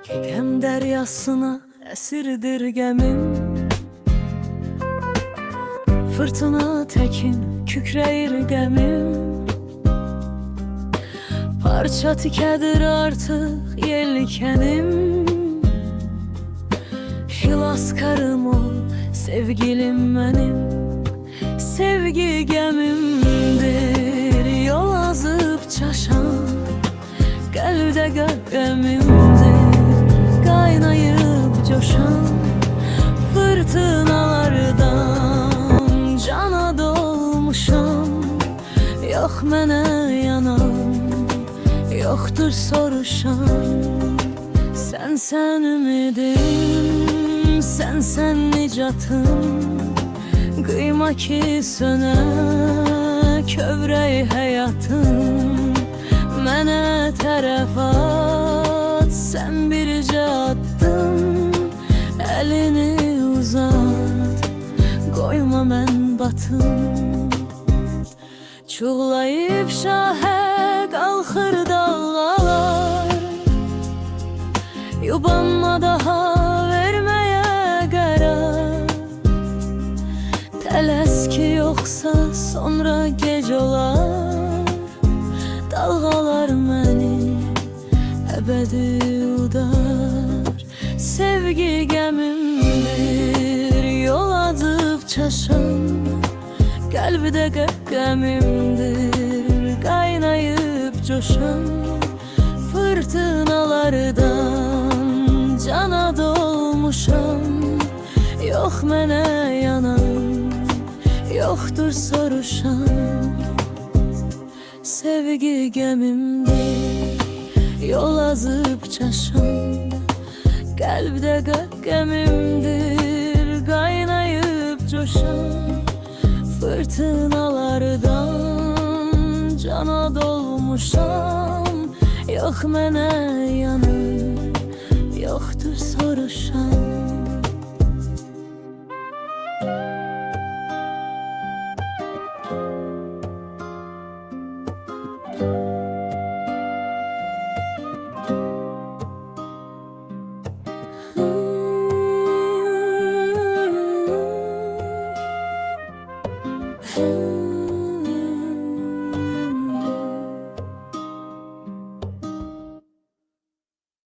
Gem deryasına esirdir gemim, fırtına tekin kükreyir gemim. Parça tikedir artık yelkenim, hilaskarım ol sevgilim benim. Sevgi gemimdir, yol azıp çaşan, kalbde görkemimdir, kaynayıp coşan. Fırtınalardan cana dolmuşam, yok mənə yanan, yoktur soruşan. Sen ümidim, sen nicatım, kıyma ki söne kövrey hayatım. Mənə tərəf at, sen bircə attın, elini uzat, koyma mən batım. Çuğlayıp şahə qalxır dalğalar, yubanma daha verməyə qərar. Tələs ki yoxsa sonra gec olar, dalğalar məni əbədi udar. Sevgi gəmimdir, yol azıb çaşan, kalbide qəmimdir, kaynayıp coşan. Fırtınalardan cana dolmuşam, yok mənə yanan, yoktur soruşan. Sevgi gəmimdir, yol azıp çaşan, kalbde qəmimdir, kaynayıp coşan. Fırtınalardan cana dolmuşam, yok mənə yanan, yoktur soruşan. Ooh.